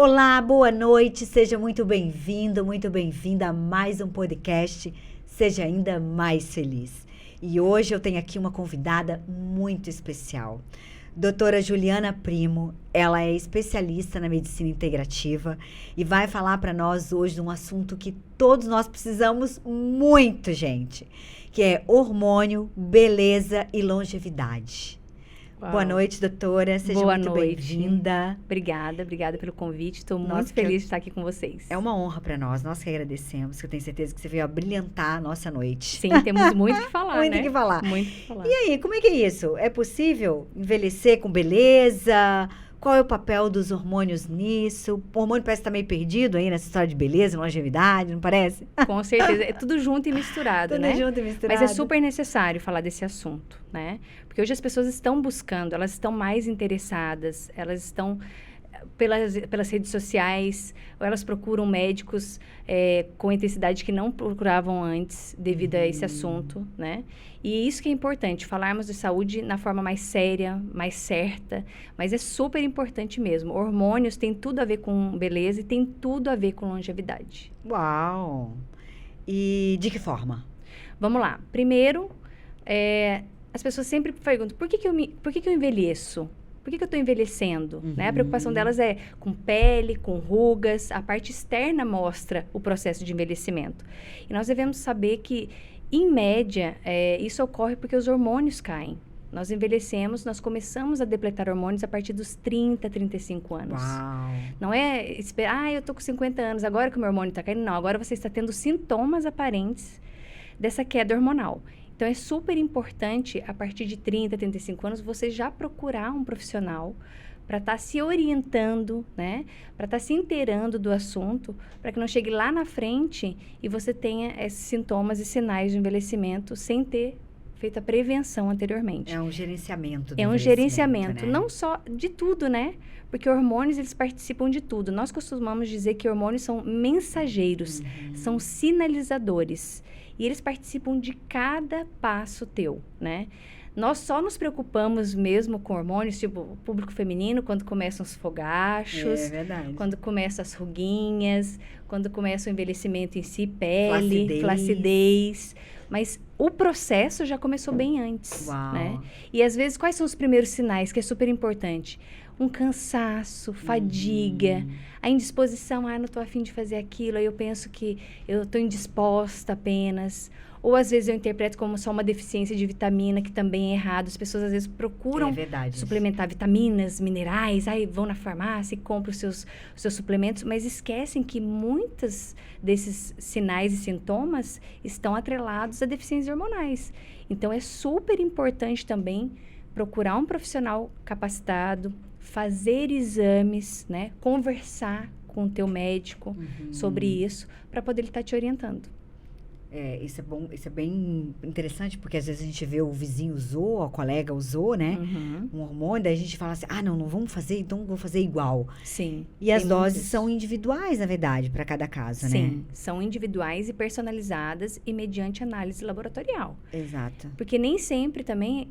Olá, boa noite, seja muito bem-vindo, muito bem-vinda a mais um podcast, seja ainda mais feliz. E hoje eu tenho aqui uma convidada muito especial, doutora Juliana Primo. Ela é especialista na medicina integrativa e vai falar para nós hoje de um assunto que todos nós precisamos muito, gente, que é hormônio, beleza e longevidade. Uau. Boa noite, doutora. Seja muito bem-vinda. Obrigada pelo convite. Estou muito feliz de estar aqui com vocês. É uma honra para nós. Nós que agradecemos, que eu tenho certeza que você veio a brilhantar a nossa noite. Sim, temos muito que falar, muito né? que falar. Muito que falar. E aí, como é que é isso? É possível envelhecer com beleza? Qual é o papel dos hormônios nisso? O hormônio parece estar meio perdido aí nessa história de beleza, longevidade, não parece? Com certeza. É tudo junto e misturado, né? Tudo junto e misturado. Mas é super necessário falar desse assunto, né? Porque hoje as pessoas estão buscando, elas estão mais interessadas, elas estão pelas redes sociais, ou elas procuram médicos com intensidade que não procuravam antes devido a esse assunto, né? E isso que é importante, falarmos de saúde na forma mais séria, mais certa, mas é super importante mesmo. Hormônios têm tudo a ver com beleza e tem tudo a ver com longevidade. Uau! E de que forma? Vamos lá. Primeiro, as pessoas sempre perguntam, por que eu envelheço? Por que eu estou envelhecendo? Né? A preocupação delas é com pele, com rugas. A parte externa mostra o processo de envelhecimento. E nós devemos saber que, em média, isso ocorre porque os hormônios caem. Nós envelhecemos, nós começamos a depletar hormônios a partir dos 30, 35 anos. Uau. Não é esperar, eu estou com 50 anos, agora que o meu hormônio está caindo. Não, agora você está tendo sintomas aparentes dessa queda hormonal. Então, é super importante, a partir de 30, 35 anos, você já procurar um profissional para estar se orientando, né? Para estar se inteirando do assunto, para que não chegue lá na frente e você tenha esses sintomas e sinais de envelhecimento sem ter feito a prevenção anteriormente. É um gerenciamento do É um gerenciamento, né? não só de tudo, né? Porque hormônios, eles participam de tudo. Nós costumamos dizer que hormônios são mensageiros, são sinalizadores. E eles participam de cada passo teu, né? Nós só nos preocupamos mesmo com hormônios, tipo, o público feminino, quando começam os fogachos. É verdade. Quando começam as ruguinhas, quando começa o envelhecimento em si, pele, flacidez. Mas o processo já começou bem antes, né? E às vezes, quais são os primeiros sinais, que é super importante? Um cansaço, fadiga, a indisposição, não estou afim de fazer aquilo, aí eu penso que eu estou indisposta apenas. Ou às vezes eu interpreto como só uma deficiência de vitamina, que também é errado. As pessoas às vezes procuram suplementar vitaminas, minerais, aí vão na farmácia e compram os seus suplementos, mas esquecem que muitos desses sinais e sintomas estão atrelados a deficiências hormonais. Então é super importante também procurar um profissional capacitado, fazer exames, né? Conversar com o teu médico sobre isso, para poder ele estar te orientando. Isso é bom, isso é bem interessante, porque às vezes a gente vê o vizinho usou, a colega usou, né? Um hormônio, daí a gente fala assim, não vamos fazer, então vou fazer igual. Sim. E as doses são individuais, na verdade, para cada caso, né? Sim, são individuais e personalizadas e mediante análise laboratorial. Exato. Porque nem sempre também,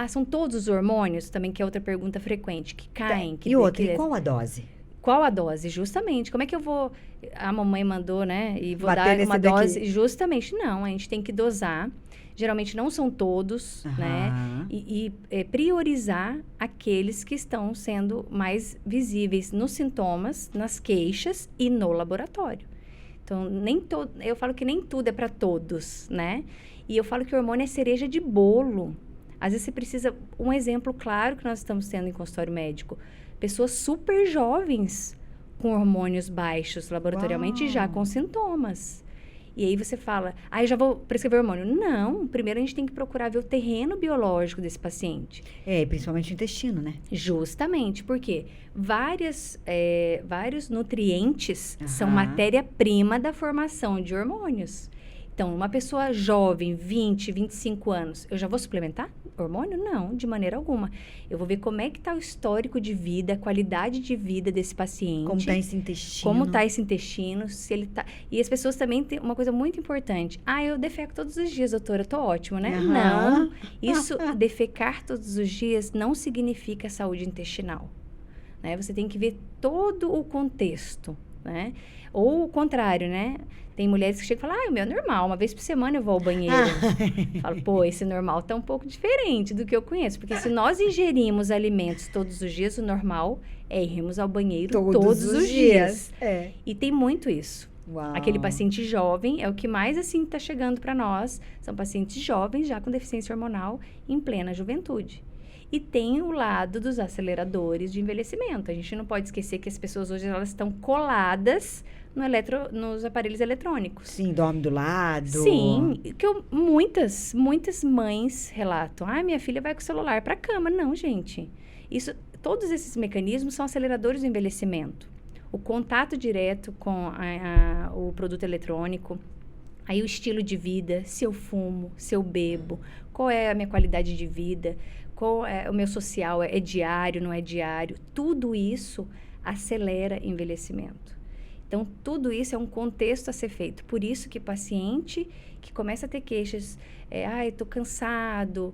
são todos os hormônios, também que é outra pergunta frequente, que caem. E qual a dose? Qual a dose? Justamente. Como é que eu vou... A mamãe mandou, né? E vou bater dar uma dose... Daqui. Justamente. Não, a gente tem que dosar. Geralmente não são todos, né? E priorizar aqueles que estão sendo mais visíveis nos sintomas, nas queixas e no laboratório. Então, eu falo que nem tudo é para todos, né? E eu falo que o hormônio é cereja de bolo. Às vezes você precisa... Um exemplo claro que nós estamos tendo em consultório médico... Pessoas super jovens com hormônios baixos laboratorialmente e já com sintomas. E aí você fala, eu já vou prescrever hormônio. Não, primeiro a gente tem que procurar ver o terreno biológico desse paciente. Principalmente o intestino, né? Justamente, porque vários nutrientes são matéria-prima da formação de hormônios. Então, uma pessoa jovem, 20, 25 anos, eu já vou suplementar hormônio? Não, de maneira alguma. Eu vou ver como é que está o histórico de vida, a qualidade de vida desse paciente. Como está esse intestino. Como está esse intestino, se ele tá... E as pessoas também têm uma coisa muito importante. Eu defeco todos os dias, doutora, tô ótimo, né? Não, isso, defecar todos os dias não significa saúde intestinal. né? Você tem que ver todo o contexto, né? Ou o contrário, né? Tem mulheres que chegam e falam, o meu é normal, uma vez por semana eu vou ao banheiro. Falo, pô, esse normal tá um pouco diferente do que eu conheço. Porque se nós ingerimos alimentos todos os dias, o normal é irmos ao banheiro todos os dias. É. E tem muito isso. Uau. Aquele paciente jovem é o que mais, assim, tá chegando para nós. São pacientes jovens, já com deficiência hormonal, em plena juventude. E tem o lado dos aceleradores de envelhecimento. A gente não pode esquecer que as pessoas hoje, elas estão coladas nos aparelhos eletrônicos. Sim, dorme do lado. Sim, que muitas mães relatam. Minha filha vai com o celular para a cama. Não, gente. Todos esses mecanismos são aceleradores do envelhecimento. O contato direto com o produto eletrônico, aí o estilo de vida, se eu fumo, se eu bebo, qual é a minha qualidade de vida, qual é o meu social, é diário, não é diário. Tudo isso acelera envelhecimento. Então, tudo isso é um contexto a ser feito. Por isso que paciente que começa a ter queixas, estou cansado,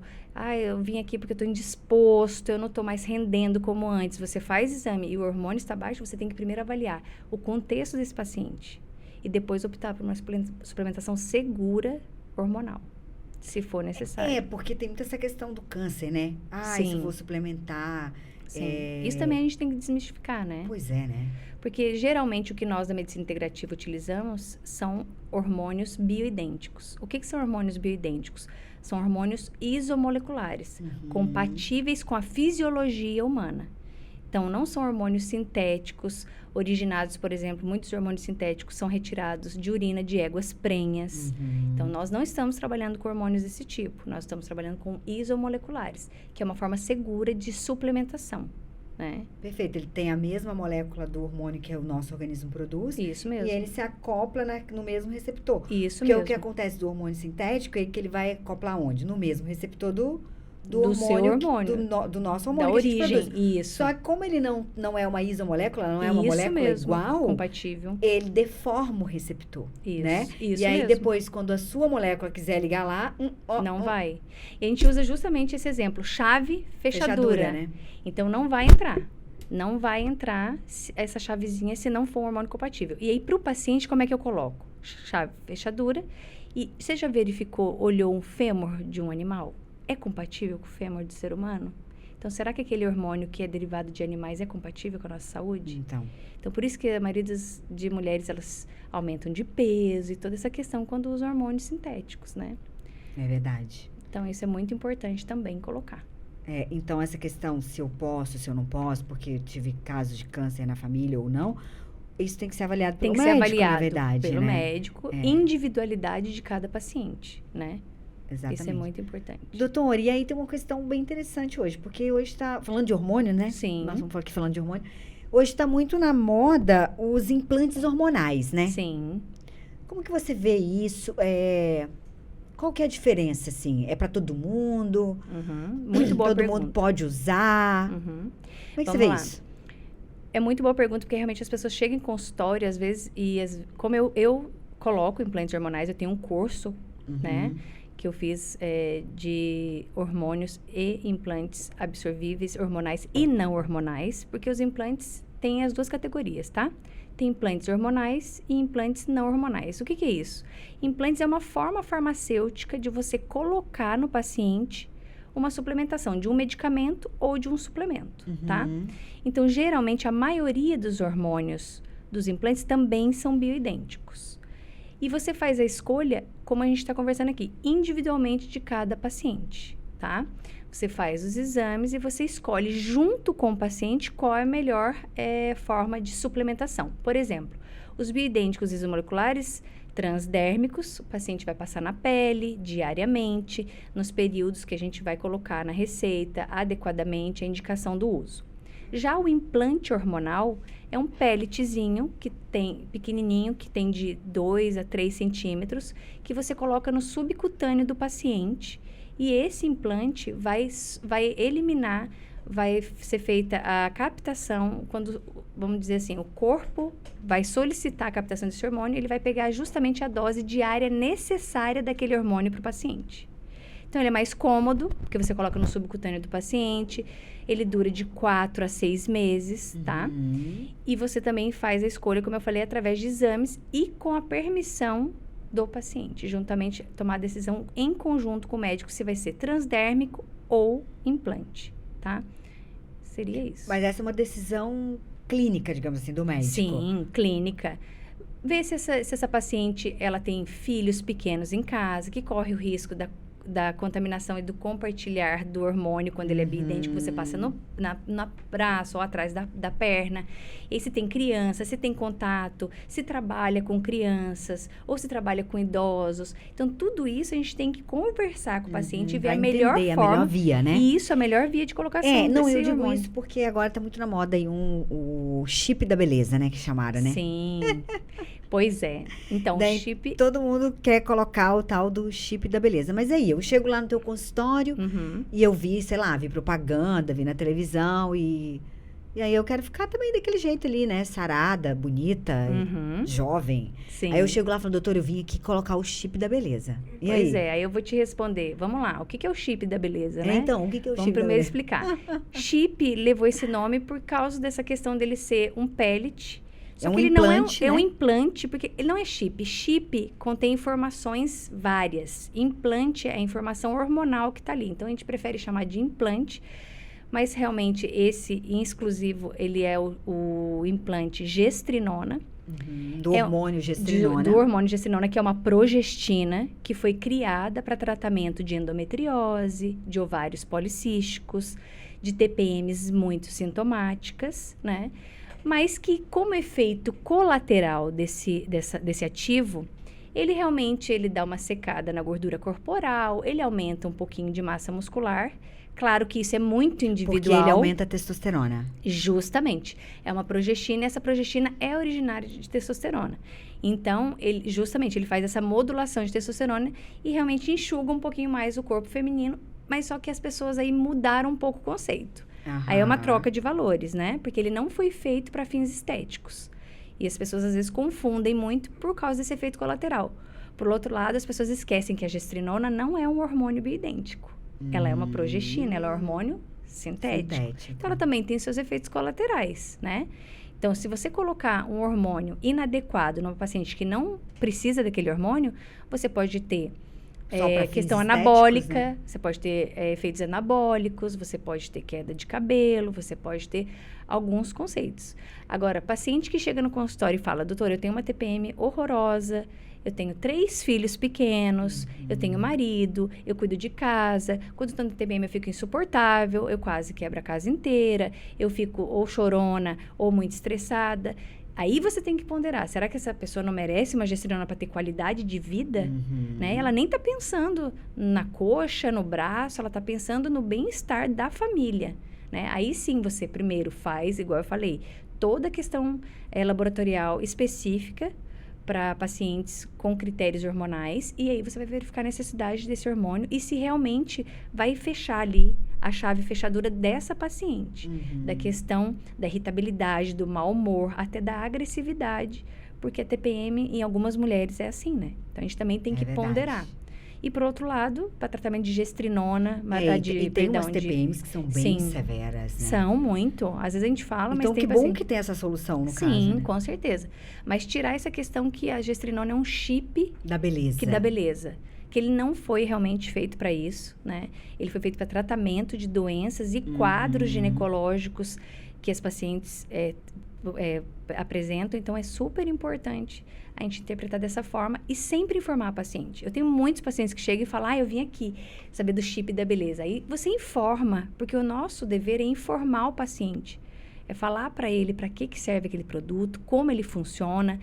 eu vim aqui porque eu estou indisposto, eu não estou mais rendendo como antes. Você faz exame e o hormônio está baixo, você tem que primeiro avaliar o contexto desse paciente e depois optar por uma suplementação segura hormonal, se for necessário. Porque tem muita essa questão do câncer, né? Sim. Se eu vou suplementar... Sim. Isso também a gente tem que desmistificar, né? Pois é, né? Porque, geralmente, o que nós da medicina integrativa utilizamos são hormônios bioidênticos. O que são hormônios bioidênticos? São hormônios isomoleculares, compatíveis com a fisiologia humana. Então, não são hormônios sintéticos, originados, por exemplo, muitos hormônios sintéticos são retirados de urina de éguas prenhas. Então, nós não estamos trabalhando com hormônios desse tipo. Nós estamos trabalhando com isomoleculares, que é uma forma segura de suplementação. Né? Perfeito, ele tem a mesma molécula do hormônio que o nosso organismo produz. Isso mesmo. E ele se acopla no mesmo receptor. Isso mesmo. Porque o que acontece do hormônio sintético é que ele vai acoplar onde? No mesmo receptor do hormônio, seu hormônio. Do nosso hormônio da que origem, a gente produz. Isso. Só que como ele não é uma isomolécula, não é uma molécula mesmo, igual, compatível, ele deforma o receptor, isso, né? Isso e aí mesmo. Depois, quando a sua molécula quiser ligar lá, não vai. E a gente usa justamente esse exemplo, chave, fechadura. Né? Então, não vai entrar. Não vai entrar essa chavezinha se não for um hormônio compatível. E aí, para o paciente, como é que eu coloco? Chave, fechadura. E você já verificou, olhou um fêmur de um animal? É compatível com o fêmur do ser humano? Então, será que aquele hormônio que é derivado de animais é compatível com a nossa saúde? Então, por isso que a maioria de mulheres, elas aumentam de peso e toda essa questão quando usam hormônios sintéticos, né? É verdade. Então, isso é muito importante também colocar. Então, essa questão, se eu posso, se eu não posso, porque eu tive casos de câncer na família ou não, isso tem que ser avaliado pelo médico, na verdade. Tem que ser avaliado pelo médico, individualidade de cada paciente, né? Exatamente. Isso é muito importante. Doutor, e aí tem uma questão bem interessante hoje, porque hoje está falando de hormônio, né? Sim. Nós vamos aqui falando de hormônio. Hoje está muito na moda os implantes hormonais, né? Sim. Como que você vê isso? Qual que é a diferença, assim? É para todo mundo? Muito boa pergunta. Todo mundo pode usar? Como é que você vê isso? É muito boa pergunta, porque realmente as pessoas chegam em consultório, às vezes, como eu coloco implantes hormonais, eu tenho um curso, né? Que eu fiz de hormônios e implantes absorvíveis, hormonais e não hormonais, porque os implantes têm as duas categorias, tá? Tem implantes hormonais e implantes não hormonais. O que é isso? Implantes é uma forma farmacêutica de você colocar no paciente uma suplementação de um medicamento ou de um suplemento, tá? Então, geralmente, a maioria dos hormônios dos implantes também são bioidênticos. E você faz a escolha, como a gente está conversando aqui, individualmente de cada paciente, tá? Você faz os exames e você escolhe junto com o paciente qual é a melhor forma de suplementação. Por exemplo, os bioidênticos isomoleculares transdérmicos, o paciente vai passar na pele diariamente, nos períodos que a gente vai colocar na receita, adequadamente a indicação do uso. Já o implante hormonal é um pelletzinho pequenininho, que tem de 2 a 3 centímetros, que você coloca no subcutâneo do paciente. E esse implante vai eliminar, vai ser feita a captação, quando, vamos dizer assim, o corpo vai solicitar a captação desse hormônio, ele vai pegar justamente a dose diária necessária daquele hormônio para o paciente. Então, ele é mais cômodo, porque você coloca no subcutâneo do paciente. Ele dura de 4 a 6 meses, tá? E você também faz a escolha, como eu falei, através de exames e com a permissão do paciente. Juntamente, tomar a decisão em conjunto com o médico se vai ser transdérmico ou implante, tá? Seria isso. Mas essa é uma decisão clínica, digamos assim, do médico. Sim, clínica. Ver se essa paciente, ela tem filhos pequenos em casa, que corre o risco da contaminação e do compartilhar do hormônio quando ele é bioidêntico, você passa no braço ou atrás da perna. E se tem criança, se tem contato, se trabalha com crianças ou se trabalha com idosos. Então, tudo isso a gente tem que conversar com o paciente e ver a melhor forma. A melhor via, né? E isso, a melhor via de colocação eu digo hormônio. isso porque agora tá muito na moda aí o chip da beleza, né? Que chamaram, né? Sim. Pois é. Então, Daí, o chip... todo mundo quer colocar o tal do chip da beleza. Mas aí, eu chego lá no teu consultório e eu vi, sei lá, vi propaganda, vi na televisão e aí eu quero ficar também daquele jeito ali, né? Sarada, bonita, jovem. Sim. Aí eu chego lá e falo, doutor, eu vim aqui colocar o chip da beleza. E pois aí? Aí eu vou te responder. Vamos lá, o que é o chip da beleza, né? Então, o que é o Vamos chip da primeiro beleza? explicar. Chip levou esse nome por causa dessa questão dele ser um pellet. Só que ele implante, não é né? um implante, porque ele não é chip. Chip contém informações várias. Implante é a informação hormonal que está ali. Então, a gente prefere chamar de implante. Mas, realmente, esse, em exclusivo, ele é o implante gestrinona. Do hormônio gestrinona. Do hormônio gestrinona, que é uma progestina, que foi criada para tratamento de endometriose, de ovários policísticos, de TPMs muito sintomáticas, né? Mas que, como efeito colateral desse ativo, ele realmente dá uma secada na gordura corporal, ele aumenta um pouquinho de massa muscular. Claro que isso é muito individual. Porque ele aumenta a testosterona. Justamente. É uma progestina e essa progestina é originária de testosterona. Então, ele faz essa modulação de testosterona e realmente enxuga um pouquinho mais o corpo feminino, mas só que as pessoas aí mudaram um pouco o conceito. Aí é uma troca de valores, né? Porque ele não foi feito para fins estéticos. E as pessoas, às vezes, confundem muito por causa desse efeito colateral. Por outro lado, as pessoas esquecem que a gestrinona não é um hormônio bioidêntico. Ela é uma progestina, ela é um hormônio sintético. Então, ela também tem seus efeitos colaterais, né? Então, se você colocar um hormônio inadequado numa paciente que não precisa daquele hormônio, você pode ter questão anabólica, né? Você pode ter efeitos anabólicos, você pode ter queda de cabelo, você pode ter alguns conceitos. Agora, paciente que chega no consultório e fala, doutor, eu tenho uma TPM horrorosa, eu tenho 3 filhos pequenos, eu tenho marido, eu cuido de casa, quando estou no TPM eu fico insuportável, eu quase quebro a casa inteira, eu fico ou chorona ou muito estressada. Aí você tem que ponderar, será que essa pessoa não merece uma gestrinona para ter qualidade de vida? Né? Ela nem está pensando na coxa, no braço, ela está pensando no bem-estar da família. Né? Aí sim você primeiro faz, igual eu falei, toda a questão laboratorial específica para pacientes com critérios hormonais e aí você vai verificar a necessidade desse hormônio e se realmente vai fechar ali a chave fechadura dessa paciente, da questão da irritabilidade, do mau humor, até da agressividade, porque a TPM em algumas mulheres é assim, né? Então, a gente também tem que ponderar. E, por outro lado, para tratamento de gestrinona... tem umas TPMs que são bem severas, né? São muito. Às vezes a gente fala, então, mas tem bom que tem essa solução, no caso, Sim, né? com certeza. Mas tirar essa questão que a gestrinona é um chip... Da beleza. Que dá beleza. Que ele não foi realmente feito para isso, né? Ele foi feito para tratamento de doenças e quadros ginecológicos que as pacientes apresentam. Então, é super importante a gente interpretar dessa forma e sempre informar a paciente. Eu tenho muitos pacientes que chegam e falam, eu vim aqui saber do chip da beleza. Aí você informa, porque o nosso dever é informar o paciente. É falar para ele para que serve aquele produto, como ele funciona.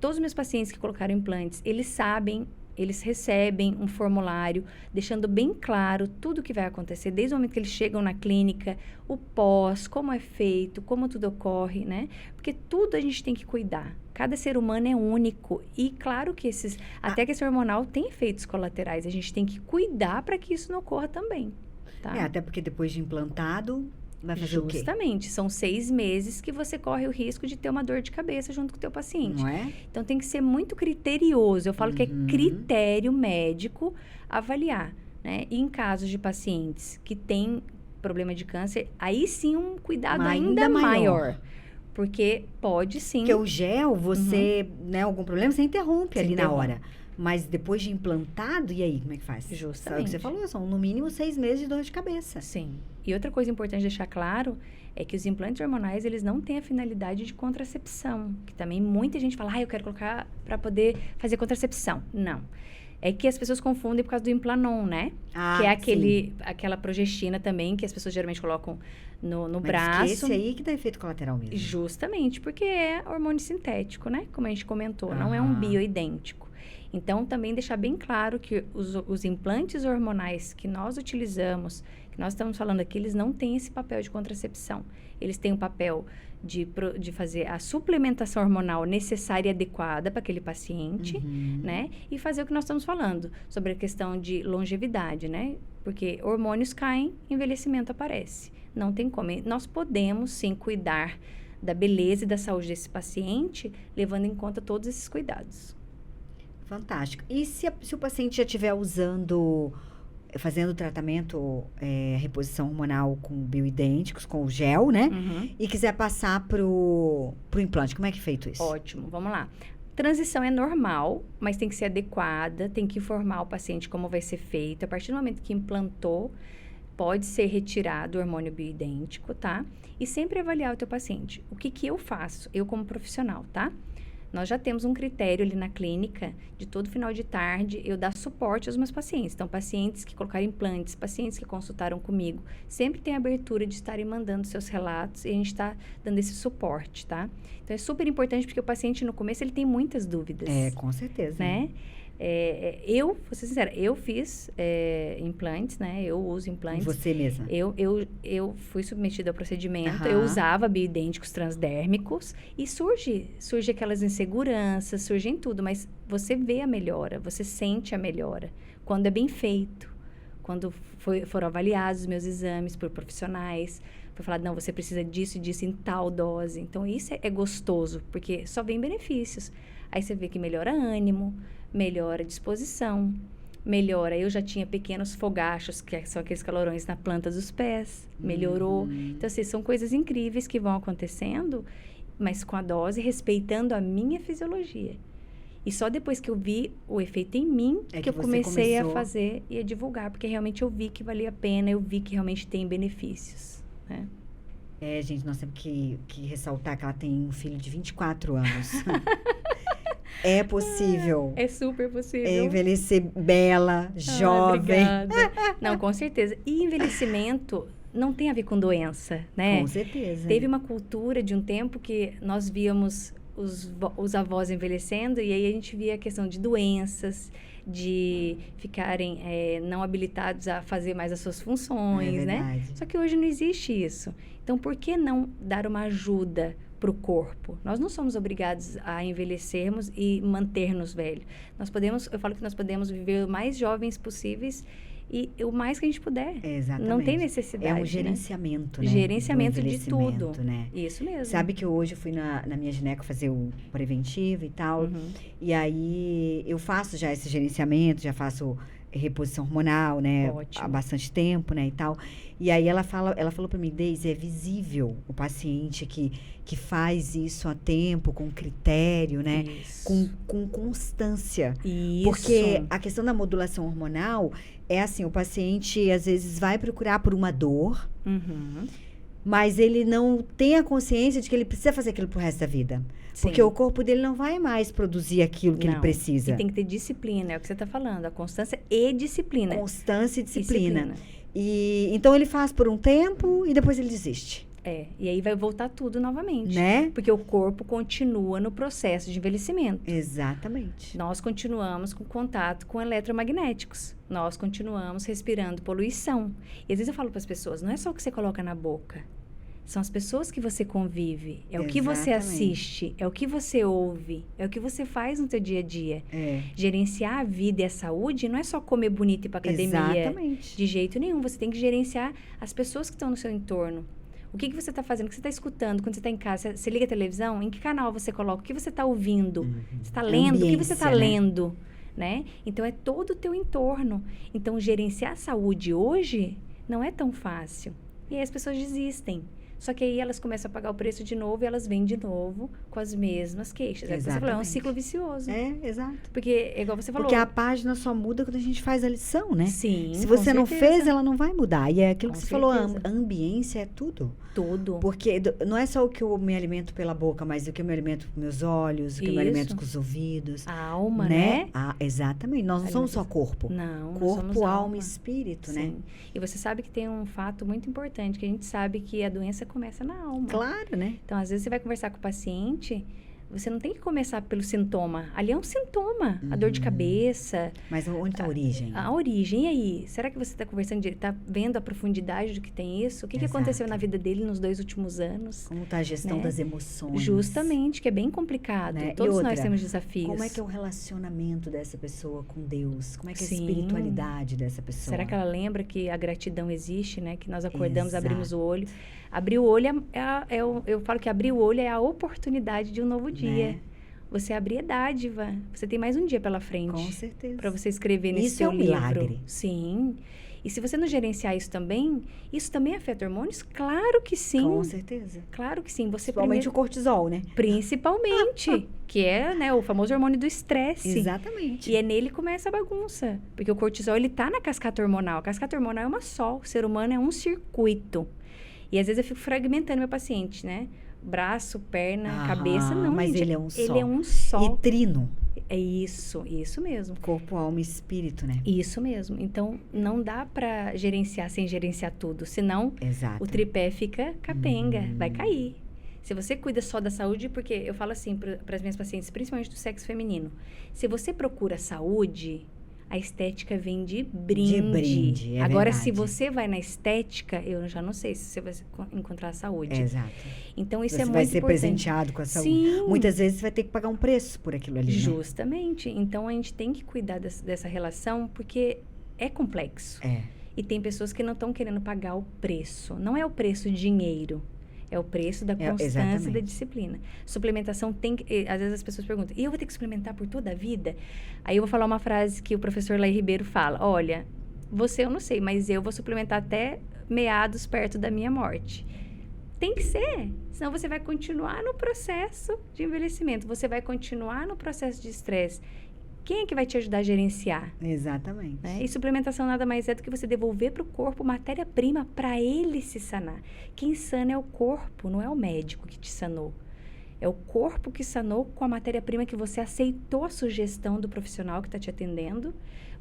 Todos os meus pacientes que colocaram implantes, eles sabem, eles recebem um formulário deixando bem claro tudo o que vai acontecer, desde o momento que eles chegam na clínica, o pós, como é feito, como tudo ocorre, né? Porque tudo a gente tem que cuidar. Cada ser humano é único e claro que até que esse hormonal tem efeitos colaterais, a gente tem que cuidar para que isso não ocorra também, tá? Até porque depois de implantado, vai fazer o quê? Justamente, são 6 meses que você corre o risco de ter uma dor de cabeça junto com o teu paciente. Não é? Então, tem que ser muito criterioso. Eu falo que é critério médico avaliar. né? E em casos de pacientes que têm problema de câncer, aí sim um cuidado ainda maior. Porque pode sim... Porque o gel, você, né, algum problema, você interrompe ali na hora. Mas depois de implantado, e aí, como é que faz? Justamente. Sabe o que você falou? São no mínimo 6 meses de dor de cabeça. Sim. E outra coisa importante deixar claro é que os implantes hormonais, eles não têm a finalidade de contracepção. Que também muita gente fala, eu quero colocar para poder fazer contracepção. Não. É que as pessoas confundem por causa do Implanon, né? Que é aquela progestina também, que as pessoas geralmente colocam no braço. Mas esse aí que dá efeito colateral mesmo. Justamente, porque é hormônio sintético, né? Como a gente comentou, não é um bioidêntico. Então, também deixar bem claro que os implantes hormonais que nós utilizamos, que nós estamos falando aqui, eles não têm esse papel de contracepção. Eles têm o papel de fazer a suplementação hormonal necessária e adequada para aquele paciente, né? E fazer o que nós estamos falando, sobre a questão de longevidade, né? Porque hormônios caem, envelhecimento aparece. Não tem como. Nós podemos, sim, cuidar da beleza e da saúde desse paciente, levando em conta todos esses cuidados. Fantástico. E se o paciente já estiver fazendo tratamento, reposição hormonal com bioidênticos, com o gel, né? E quiser passar pro implante, como é que é feito isso? Ótimo, vamos lá. Transição é normal, mas tem que ser adequada, tem que informar o paciente como vai ser feito. A partir do momento que implantou, pode ser retirado o hormônio bioidêntico, tá? E sempre avaliar o teu paciente. O que eu faço? Eu como profissional, tá? Nós já temos um critério ali na clínica, de todo final de tarde, eu dar suporte aos meus pacientes. Então, pacientes que colocaram implantes, pacientes que consultaram comigo, sempre tem abertura de estarem mandando seus relatos e a gente está dando esse suporte, tá? Então, é super importante porque o paciente, no começo, ele tem muitas dúvidas. Com certeza. Né? Vou ser sincera, eu fiz implantes, né? Eu uso implantes. Você mesma? Eu fui submetida ao procedimento, eu usava bioidênticos transdérmicos e surge aquelas inseguranças, surgem tudo, mas você vê a melhora, você sente a melhora quando é bem feito, quando foram avaliados os meus exames por profissionais, foi falado, não, você precisa disso e disso em tal dose. Então, isso é gostoso, porque só vem benefícios. Aí você vê que melhora ânimo, melhora a disposição, melhora. Eu já tinha pequenos fogachos, que são aqueles calorões na planta dos pés, melhorou. Então, assim, são coisas incríveis que vão acontecendo, mas com a dose, respeitando a minha fisiologia. E só depois que eu vi o efeito em mim, que eu comecei a fazer e a divulgar, porque realmente eu vi que valia a pena, eu vi que realmente tem benefícios, né? Gente, nós temos que ressaltar que ela tem um filho de 24 anos. É possível. É super possível. Envelhecer bela, jovem. Obrigada. Não, com certeza. E envelhecimento não tem a ver com doença, né? Com certeza. Teve uma cultura de um tempo que nós víamos os avós envelhecendo e aí a gente via a questão de doenças, de ficarem não habilitados a fazer mais as suas funções, né? Só que hoje não existe isso. Então, por que não dar uma ajuda para o corpo? Nós não somos obrigados a envelhecermos e manter-nos velhos. Eu falo que nós podemos viver o mais jovens possíveis e o mais que a gente puder. Exatamente. Não tem necessidade. É um gerenciamento, né? Gerenciamento de tudo. Né? Isso mesmo. Sabe que hoje eu fui na minha gineco fazer o preventivo e tal. E aí eu faço já esse gerenciamento, já faço reposição hormonal, né? Ótimo. Há bastante tempo, né? E tal. E aí ela falou pra mim, Deise, é visível o paciente que faz isso há tempo, com critério, né? Com constância. Isso. Porque a questão da modulação hormonal é assim, o paciente às vezes vai procurar por uma dor, mas ele não tem a consciência de que ele precisa fazer aquilo pro resto da vida. Sim. Porque o corpo dele não vai mais produzir aquilo que ele precisa. E tem que ter disciplina, é o que você está falando. A constância e disciplina. Constância e disciplina. E então ele faz por um tempo e depois ele desiste. E aí vai voltar tudo novamente. Né? Porque o corpo continua no processo de envelhecimento. Exatamente. Nós continuamos com contato com eletromagnéticos. Nós continuamos respirando poluição. E às vezes eu falo para as pessoas, não é só o que você coloca na boca. São as pessoas que você convive, o que você assiste, é o que você ouve, é o que você faz no teu dia a dia. Gerenciar a vida e a saúde não é só comer bonito e ir para academia. Exatamente. De jeito nenhum. Você tem que gerenciar as pessoas que estão no seu entorno. O que você está fazendo, o que você está escutando quando você está em casa? Você liga a televisão, em que canal você coloca? O que você está ouvindo? Você está lendo? O que você está lendo? né? Então, é todo o teu entorno. Então, gerenciar a saúde hoje não é tão fácil. E aí as pessoas desistem. Só que aí elas começam a pagar o preço de novo e elas vêm de novo com as mesmas queixas. Você falou, é um ciclo vicioso. Exato. Porque, igual você falou... Porque a página só muda quando a gente faz a lição, né? Sim, se você não fez, ela não vai mudar. E é aquilo que você falou, a ambiência é tudo. Tudo. Porque não é só o que eu me alimento pela boca, mas o que eu me alimento com meus olhos, o que eu me alimento com os ouvidos. A alma, né? Exatamente. Nós não somos só corpo. Não, corpo, alma e espírito, né? E você sabe que tem um fato muito importante, que a gente sabe que a doença começa na alma. Claro, né? Então, às vezes, você vai conversar com o paciente, você não tem que começar pelo sintoma. Ali é um sintoma. A dor de cabeça. Mas onde está a origem? A origem, e aí? Será que você está conversando, está vendo a profundidade do que tem isso? O que aconteceu na vida dele nos 2 últimos anos? Como está a gestão das emoções? Justamente, que é bem complicado. Né? Todos nós temos desafios. Como é que é o relacionamento dessa pessoa com Deus? Como é que é a espiritualidade dessa pessoa? Será que ela lembra que a gratidão existe, né? Que nós acordamos, abrimos o olho. Abrir o olho, eu falo que abrir o olho é a oportunidade de um novo dia. Né? Você abrir a dádiva. Você tem mais um dia pela frente. Com certeza. Para você escrever nesse seu livro. Isso é um milagre. Sim. E se você não gerenciar isso também afeta hormônios? Claro que sim. Com certeza. Claro que sim. Principalmente o cortisol, né? Principalmente. Que é, né, o famoso hormônio do estresse. Exatamente. E é nele que começa a bagunça. Porque o cortisol, ele tá na cascata hormonal. A cascata hormonal é uma só. O ser humano é um circuito. E às vezes eu fico fragmentando meu paciente, né? Braço, perna, cabeça, não. Mas gente, ele é um só. Ele é um só. E trino. É isso mesmo. Corpo, alma e espírito, né? Isso mesmo. Então, não dá pra gerenciar sem gerenciar tudo. Senão, o tripé fica capenga, vai cair. Se você cuida só da saúde, porque eu falo assim para as minhas pacientes, principalmente do sexo feminino. Se você procura saúde... A estética vem de brinde. Agora, verdade. Se você vai na estética, eu já não sei se você vai encontrar a saúde. Exato. Então, isso você é muito vai ser importante. Presenteado com a saúde. Sim. Muitas vezes você vai ter que pagar um preço por aquilo ali. Justamente. Né? Então, a gente tem que cuidar dessa relação, porque é complexo. E tem pessoas que não estão querendo pagar o preço. Não é o preço dinheiro. É o preço da constância e da disciplina. Suplementação tem que... Às vezes as pessoas perguntam, e eu vou ter que suplementar por toda a vida? Aí eu vou falar uma frase que o professor Laí Ribeiro fala. Olha, você eu não sei, mas eu vou suplementar até meados perto da minha morte. Tem que ser. Senão você vai continuar no processo de envelhecimento. Você vai continuar no processo de estresse. Quem é que vai te ajudar a gerenciar? Exatamente. Né? E suplementação nada mais é do que você devolver para o corpo matéria-prima para ele se sanar. Quem sana é o corpo, não é o médico que te sanou. É o corpo que sanou com a matéria-prima que você aceitou a sugestão do profissional que está te atendendo.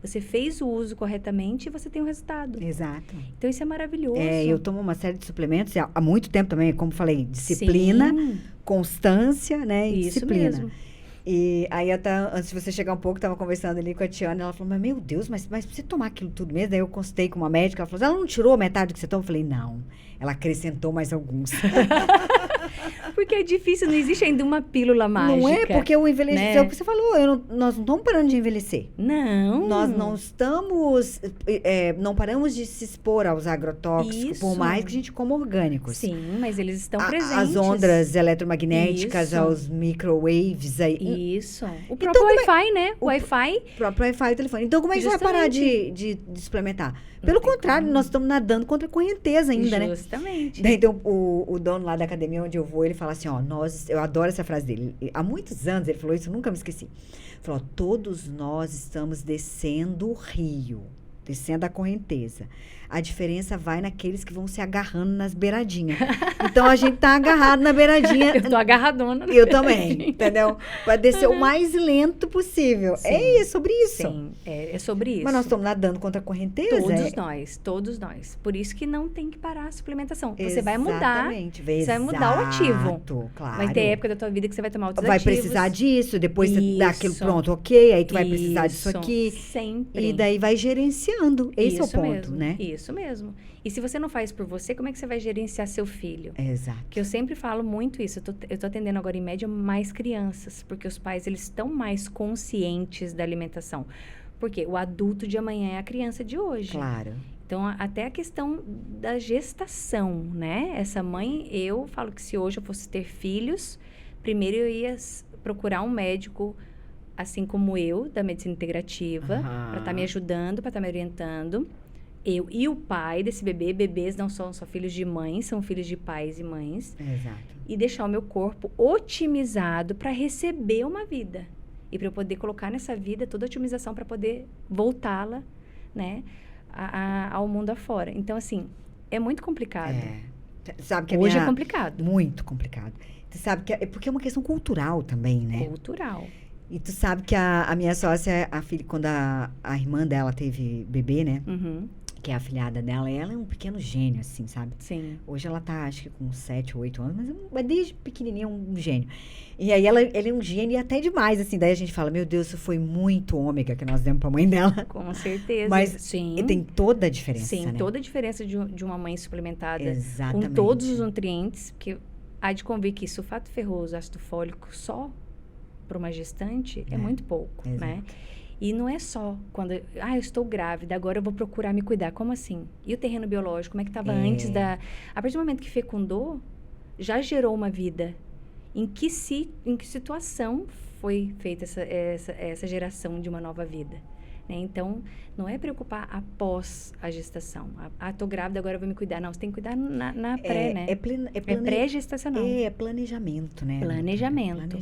Você fez o uso corretamente e você tem o resultado. Exato. Então, isso é maravilhoso. Eu tomo uma série de suplementos há muito tempo também, como falei, disciplina, constância, né? E isso disciplina. Mesmo. E aí, antes de você chegar um pouco, estava conversando ali com a Tiana, ela falou, mas meu Deus, mas você tomar aquilo tudo mesmo? Daí eu consultei com uma médica, ela falou, ela não tirou metade do que você toma? Eu falei, não, ela acrescentou mais alguns. Porque é difícil, não existe ainda uma pílula mágica. Não é, porque o envelhecimento, é o que você falou, nós não estamos parando de envelhecer. Não. Nós não estamos, não paramos de se expor aos agrotóxicos, por mais que a gente coma orgânicos. Sim, mas eles estão presentes. As ondas eletromagnéticas, aos microwaves aí. Isso. O próprio Wi-Fi, né? O Wi-Fi. O próprio Wi-Fi, o telefone. Então, como é que você vai parar de suplementar? Pelo contrário, nós estamos nadando contra a correnteza ainda, né? Justamente. Daí, então, o dono lá da academia onde eu vou, ele fala assim, eu adoro essa frase dele. Há muitos anos ele falou isso, eu nunca me esqueci. Ele falou, todos nós estamos descendo o rio, descendo a correnteza. A diferença vai naqueles que vão se agarrando nas beiradinhas. Então, a gente tá agarrado na beiradinha. Eu tô agarradona. Eu também, entendeu? Pra descer o mais lento possível. Sim. É sobre isso. Sim, é sobre isso. Mas nós estamos nadando contra a correnteza. Todos nós. Por isso que não tem que parar a suplementação. Você Exatamente. vai mudar. Você vai mudar o ativo. Claro. Vai ter época da tua vida que você vai tomar outros ativos. Vai precisar disso, depois você dá aquilo pronto, ok, aí tu vai precisar disso aqui. Sempre. E daí vai gerenciando. Esse é o ponto, mesmo, né? Isso mesmo. E se você não faz por você, como é que você vai gerenciar seu filho? Exato. Que eu sempre falo muito isso. Eu tô atendendo agora, em média, mais crianças. Porque os pais, eles estão mais conscientes da alimentação. Porque o adulto de amanhã é a criança de hoje. Claro. Então, até a questão da gestação, né? Essa mãe, eu falo que se hoje eu fosse ter filhos, primeiro eu ia procurar um médico assim como eu, da medicina integrativa, para estar me ajudando, para estar me orientando. Eu e o pai desse bebê. Bebês não são só filhos de mães, são filhos de pais e mães. Exato. E deixar o meu corpo otimizado para receber uma vida. E para eu poder colocar nessa vida toda a otimização para poder voltá-la, né, ao mundo afora. Então, assim, é muito complicado. Sabe que hoje é complicado. Muito complicado. Tu sabe que é porque é uma questão cultural também, né? Cultural. E tu sabe que a minha sócia, a filha, quando a irmã dela teve bebê, né? Que é a afilhada dela, ela é um pequeno gênio, assim, sabe? Sim. Hoje ela tá, acho que com 7 ou 8 anos, mas desde pequenininha é um gênio. E aí ele é um gênio e até demais, assim. Daí a gente fala, meu Deus, isso foi muito ômega que nós demos pra mãe dela. Com certeza. Mas sim, tem toda a diferença, sim, né? toda a diferença de uma mãe suplementada. Exatamente. Com todos os nutrientes, porque há de convir que sulfato ferroso, ácido fólico, só para uma gestante é muito pouco, né? E não é só quando, eu estou grávida, agora eu vou procurar me cuidar. Como assim? E o terreno biológico, como é que estava antes da... A partir do momento que fecundou, já gerou uma vida. Em que situação foi feita essa geração de uma nova vida? Né? Então, não é preocupar após a gestação. Tô grávida, agora eu vou me cuidar. Não, você tem que cuidar na pré, né? É pré-gestacional. É planejamento, né? Planejamento.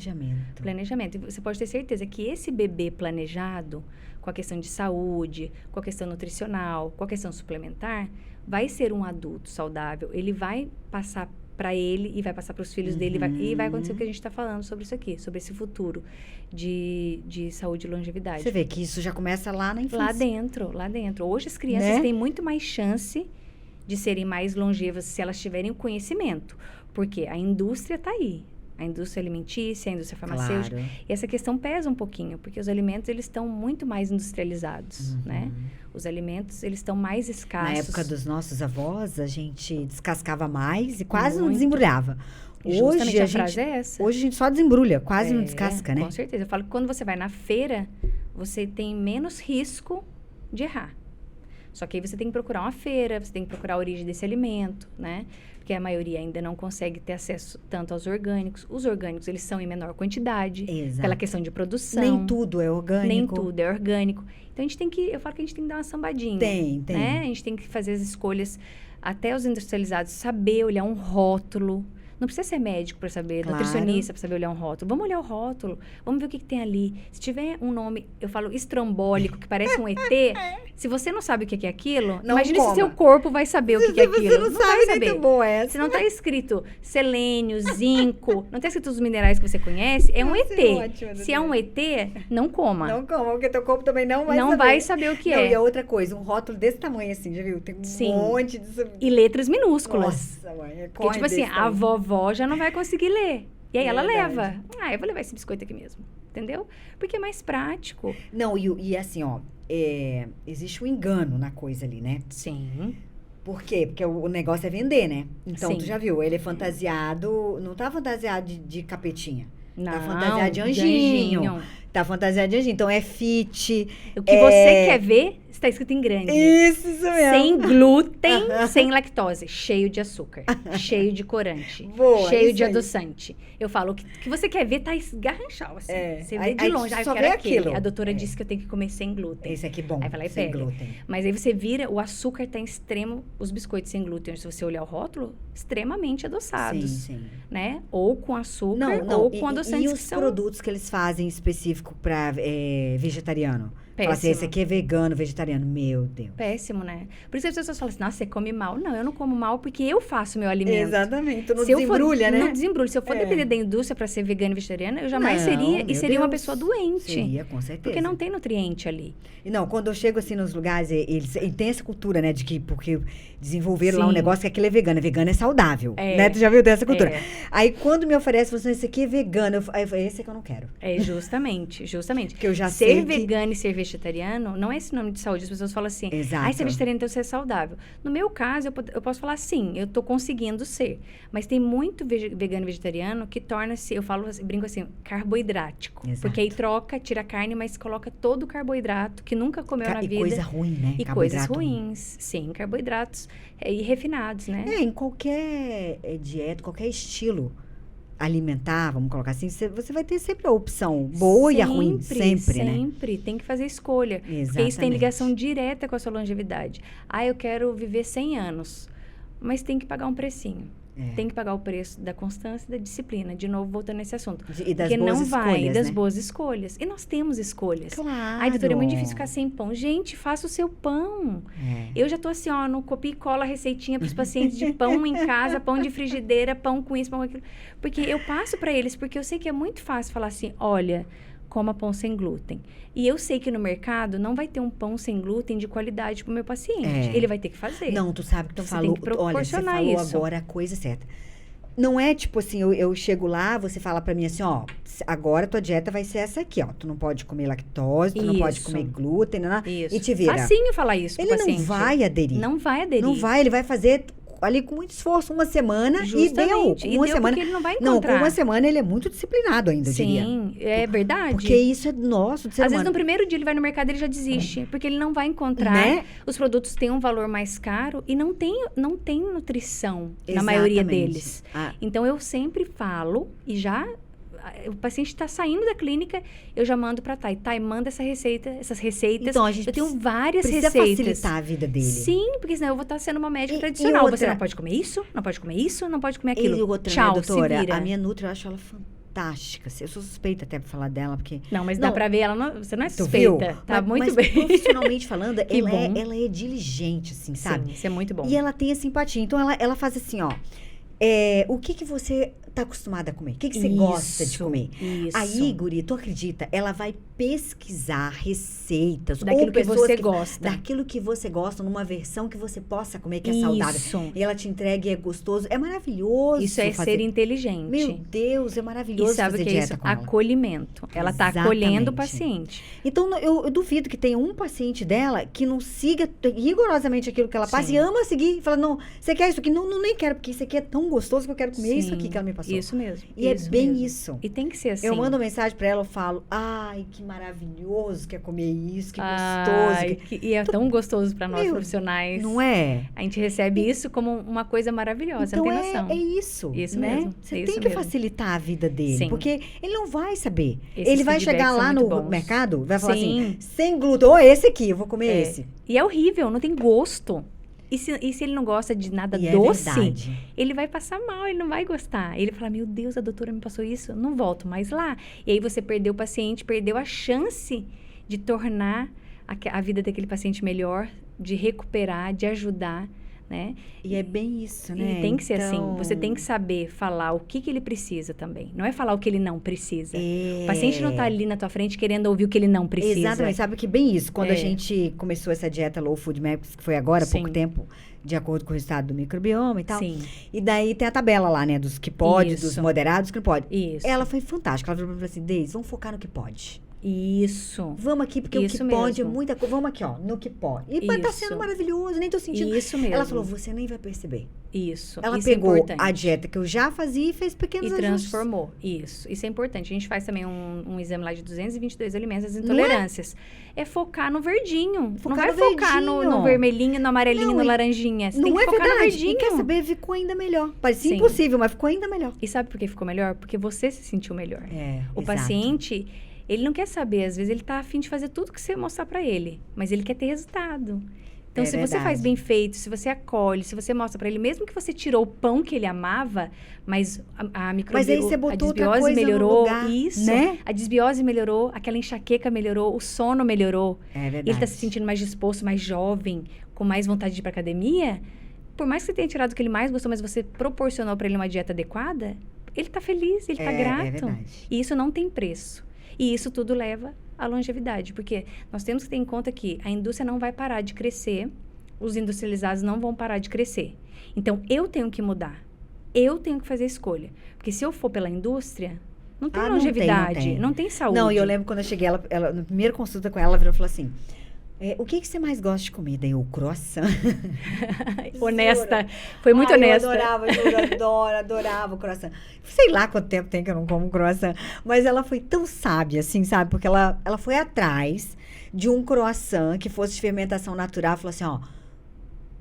E você pode ter certeza que esse bebê planejado, com a questão de saúde, com a questão nutricional, com a questão suplementar, vai ser um adulto saudável. Ele vai passar para ele e vai passar para os filhos dele e vai acontecer o que a gente está falando sobre isso aqui, sobre esse futuro de saúde e longevidade. Você vê que isso já começa lá na infância. Lá dentro. Hoje as crianças têm muito mais chance de serem mais longevas se elas tiverem o conhecimento, porque a indústria está aí. A indústria alimentícia, a indústria farmacêutica. Claro. E essa questão pesa um pouquinho, porque os alimentos, eles estão muito mais industrializados, né? Os alimentos, eles estão mais escassos. Na época dos nossos avós, a gente descascava mais e quase não desembrulhava. Hoje, a frase é essa. Hoje a gente só desembrulha, quase não descasca, né? Com certeza. Eu falo que quando você vai na feira, você tem menos risco de errar. Só que aí você tem que procurar uma feira, você tem que procurar a origem desse alimento, né? Porque a maioria ainda não consegue ter acesso tanto aos orgânicos. Os orgânicos, eles são em menor quantidade. Exato. Pela questão de produção. Nem tudo é orgânico. Então, eu falo que a gente tem que dar uma sambadinha. Tem. Né? A gente tem que fazer as escolhas, até os industrializados, saber olhar um rótulo. Não precisa ser médico para saber, nutricionista para saber olhar um rótulo. Vamos olhar o rótulo, vamos ver o que tem ali. Se tiver um nome, eu falo estrambólico, que parece um ET, se você não sabe o que é aquilo, imagine se seu corpo vai saber o que é aquilo. Você não sabe, vai saber. Boa essa. Se não está escrito selênio, zinco, não está escrito os minerais que você conhece, é um ET. Ótimo, se é um ET, não coma. Não coma, porque teu corpo também não vai saber. Não vai saber o que é. E a outra coisa, um rótulo desse tamanho assim, já viu? Tem um monte de... E letras minúsculas. Nossa, mãe, porque, tipo assim, a vovó já não vai conseguir ler. E aí ela leva. Eu vou levar esse biscoito aqui mesmo. Entendeu? Porque é mais prático. Não, e assim, ó, existe um engano na coisa ali, né? Sim. Por quê? Porque o negócio é vender, né? Então, tu já viu, ele é fantasiado, não tá fantasiado de capetinha. Não, tá fantasiado de anjinho. Tá fantasiado de anjinho. Então, é fit. O que você quer ver, está escrito em grande. Isso mesmo. Sem glúten, sem lactose. Cheio de açúcar. Cheio de corante. Boa, cheio de adoçante. Eu falo, o que você quer ver tá esgarranchado, assim. Você vê de longe. Só eu quero vê aquele. aquilo. A doutora disse que eu tenho que comer sem glúten. Esse aqui bom. Aí vai lá e sem pega. glúten. Mas aí você vira, o açúcar tá em extremo, os biscoitos sem glúten, se você olhar o rótulo, extremamente adoçados. Sim. Né? Ou com açúcar, ou com adoçantes. E os produtos que eles fazem específico para vegetariano? Péssimo. Fala assim, esse aqui é vegano, vegetariano. Meu Deus. Péssimo, né? Por isso as pessoas falam assim, nossa, você come mal. Não, eu não como mal porque eu faço meu alimento. Exatamente. Tu não desembrulha, né? Não desembrulha. Se eu for depender da indústria para ser vegana e vegetariana, eu jamais seria. E seria uma pessoa doente. Seria, com certeza. Porque não tem nutriente ali. E não, quando eu chego assim nos lugares, eles têm essa cultura, né? De que, porque desenvolveram lá um negócio que aquilo é vegano. Vegano é saudável. Né? Tu já viu dessa cultura? Aí quando me oferece, você esse aqui é vegano. Esse é que eu não quero. Justamente. Porque eu já ser vegano e ser vegetariano não é sinônimo de saúde. As pessoas falam assim, exato. Ser vegetariano então você é saudável. No meu caso, eu posso falar sim, eu tô conseguindo ser. Mas tem muito vegano e vegetariano que torna-se, brinco assim, carboidrático. Exato. Porque aí tira a carne, mas coloca todo o carboidrato que nunca comeu na vida. E coisa ruim, né? E coisas ruins. Sim, carboidratos e refinados, né? Em qualquer dieta, qualquer estilo. alimentar, vamos colocar assim, você vai ter sempre a opção boa e a ruim, sempre, né? Sempre, tem que fazer escolha. Exatamente. Porque isso tem ligação direta com a sua longevidade. Eu quero viver 100 anos, mas tem que pagar um precinho. Tem que pagar o preço da constância e da disciplina. De novo, voltando nesse assunto. E das porque boas não vai, escolhas, das né? boas escolhas. E nós temos escolhas. Claro. Doutora, é muito difícil ficar sem pão. Gente, faça o seu pão. Eu já tô assim, no copia e cola receitinha para os pacientes de pão em casa, pão de frigideira, pão com isso, pão com aquilo. Porque eu passo para eles, porque eu sei que é muito fácil falar assim, olha, coma pão sem glúten. E eu sei que no mercado não vai ter um pão sem glúten de qualidade para o meu paciente. Ele vai ter que fazer. Não, tu sabe que tu Então, falou, você tem que proporcionar olha, você falou isso. agora a coisa certa. Não é tipo assim, eu chego lá, você fala pra mim assim, agora tua dieta vai ser essa aqui, tu não pode comer lactose, tu não pode comer glúten, e te vira. Facinho falar isso pro Ele paciente. não vai aderir. Não vai aderir. Não vai, ele vai fazer ali com muito esforço, uma semana, Justamente. e deu. Uma semana, porque ele não vai não, encontrar. com uma semana ele é muito disciplinado ainda, eu diria. Sim, é verdade. Porque isso é nosso, de ser Às humano. vezes, no primeiro dia ele vai no mercado e ele já desiste. Porque ele não vai encontrar. Né? Os produtos têm um valor mais caro e não tem nutrição na Exatamente. maioria deles. Ah. Então, eu sempre falo e já... O paciente está saindo da clínica, eu já mando para Thay. Thay, manda essas receitas. Então, a gente eu tenho várias precisa receitas. facilitar a vida dele. Sim, porque senão eu vou estar sendo uma médica E tradicional. outra- Você não pode comer isso, não pode comer isso, não pode comer aquilo. E outra, Tchau, né, doutora? se vira. A minha Nutri, eu acho ela fantástica. Eu sou suspeita até pra falar dela, porque... Não, mas dá pra ver, você não é Tu viu? suspeita. Tá Mas muito bem. profissionalmente falando, Que bom. ela é diligente, assim, sabe? Sim, isso é muito bom. E ela tem a simpatia. Então, ela faz assim, o que você tá acostumada a comer? O que você gosta de comer? Isso. Aí, guri, tu acredita? Ela vai pesquisar receitas. Daquilo ou que pessoas você gosta. Daquilo que você gosta, numa versão que você possa comer, que é Isso. saudável. E ela te entrega e é gostoso. É maravilhoso. Isso é ser inteligente. Meu Deus, é maravilhoso E sabe fazer o que é dieta isso? com ela. Acolhimento. Ela tá Exatamente. acolhendo o paciente. Então, eu duvido que tenha um paciente dela que não siga rigorosamente aquilo que ela passa Sim. e ama seguir. E fala, não, você quer isso aqui? Não, nem quero, porque isso aqui é tão gostoso que eu quero comer isso Sim, aqui que ela me passou. Isso mesmo. E isso é bem mesmo. isso. E tem que ser assim. Eu mando mensagem pra ela, eu falo, ai, que maravilhoso que é comer isso, que Ai, gostoso. e é tão gostoso para nós Meu, profissionais. Não é? A gente recebe isso como uma coisa maravilhosa, Então não tem noção. é isso. Isso né? mesmo, Você isso tem que mesmo. facilitar a vida dele. Sim. Porque ele não vai saber. Esses ele vai feedbacks chegar lá são no muito bons. mercado, vai falar Sim. assim, sem glúten, ou esse aqui, eu vou comer É. esse. E é horrível, não tem gosto. E se ele não gosta de nada E doce, é verdade. ele vai passar mal, ele não vai gostar. Ele fala, meu Deus, a doutora me passou isso, não volto mais lá. E aí você perdeu o paciente, perdeu a chance de tornar a vida daquele paciente melhor, de recuperar, de ajudar, né? E é bem isso, né? E tem que ser assim. Então, Você tem que saber falar o que ele precisa também. Não é falar o que ele não precisa. É. O paciente não tá ali na tua frente querendo ouvir o que ele não precisa. Exatamente, sabe que bem isso. Quando a É. gente começou essa dieta Low Food Maps, que foi agora, há pouco Sim. tempo, de acordo com o resultado do microbioma e tal. Sim. E daí tem a tabela lá, né? Dos que pode, Isso. dos moderados, que não pode. Isso. Ela foi fantástica. Ela falou pra mim assim, Deise, vamos focar no que pode. Isso. Vamos aqui, porque Isso o que pode é mesmo. muita coisa. Vamos aqui, no que pode. E vai estar Isso. sendo maravilhoso, nem tô sentindo. Isso mesmo. Ela falou, você nem vai perceber. Isso. Ela Isso é pegou importante. a dieta que eu já fazia e fez pequenos E ajustes. transformou. Isso é importante. A gente faz também um exame lá de 222 alimentos, as Não é? intolerâncias. É focar no verdinho. Focar não no vai focar verdinho. no vermelhinho, no amarelinho, Não, no e- laranjinha. Você tem Não que é focar no verdade. verdinho. E quer saber, ficou ainda melhor. Parecia Sim. impossível, mas ficou ainda melhor. E sabe por que ficou melhor? Porque você se sentiu melhor. É, O exato. paciente, ele não quer saber. Às vezes ele tá afim de fazer tudo que você mostrar pra ele. Mas ele quer ter resultado. Então, É se você verdade. faz bem feito, se você acolhe, se você mostra pra ele, mesmo que você tirou o pão que ele amava, mas a Mas aí você a botou outra desbiose coisa no melhorou, lugar, isso, né? a desbiose melhorou, aquela enxaqueca melhorou, o sono melhorou. É verdade. Ele tá se sentindo mais disposto, mais jovem, com mais vontade de ir pra academia. Por mais que você tenha tirado o que ele mais gostou, mas você proporcionou pra ele uma dieta adequada, ele tá feliz, ele tá grato. É verdade. E isso não tem preço. E isso tudo leva à longevidade, porque nós temos que ter em conta que a indústria não vai parar de crescer, os industrializados não vão parar de crescer. Então, eu tenho que mudar. Eu tenho que fazer escolha. Porque se eu for pela indústria, não tem Ah, não tem, longevidade, não tem. saúde. Não, e eu lembro quando eu cheguei, ela na primeira consulta com ela, ela virou e falou assim, o que você mais gosta de comer? Daí eu, croissant. Honesta. Foi muito Ai, honesta. Eu adorava o croissant. Sei lá quanto tempo tem que eu não como croissant. Mas ela foi tão sábia, assim, sabe? Porque ela foi atrás de um croissant que fosse de fermentação natural. Falou assim,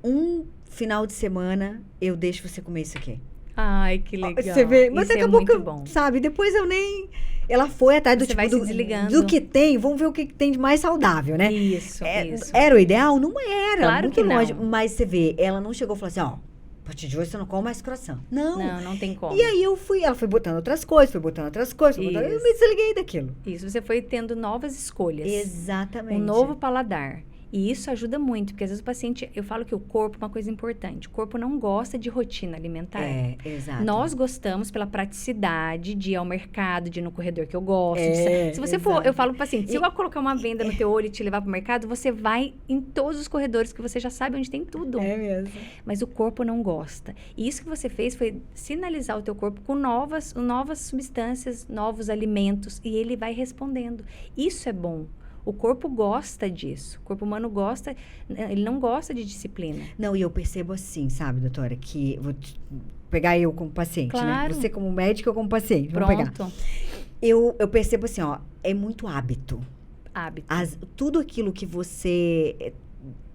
um final de semana eu deixo você comer isso aqui. Ai, que legal. Você vê, mas isso acabou é muito bom. Sabe, depois eu nem... Ela foi atrás do Você vai se desligando. do que tem, vamos ver o que tem de mais saudável, né? Isso. Era o ideal? Não era. Claro muito que longe. não. Mas você vê, ela não chegou e falou assim, ó, a partir de hoje você não come mais croissant. Não tem como. E aí ela foi botando outras coisas, foi botando outras coisas, eu me desliguei daquilo. Isso, você foi tendo novas escolhas. Exatamente. Um novo paladar. E isso ajuda muito, porque às vezes o paciente, eu falo que o corpo é uma coisa importante. O corpo não gosta de rotina alimentar. Exato. Nós gostamos pela praticidade de ir ao mercado, de ir no corredor que eu gosto. Se você for, eu falo pro paciente, se eu colocar uma venda no teu olho e te levar pro mercado, você vai em todos os corredores que você já sabe onde tem tudo. É mesmo. Mas o corpo não gosta. E isso que você fez foi sinalizar o teu corpo com novas substâncias, novos alimentos, e ele vai respondendo. Isso é bom. O corpo gosta disso. O corpo humano gosta, ele não gosta de disciplina. Não, e eu percebo assim, sabe, doutora, que vou pegar eu como paciente, claro. né? Você como médico, eu como paciente. Pronto. Vamos pegar. Eu percebo assim, ó, é muito hábito. Tudo aquilo que você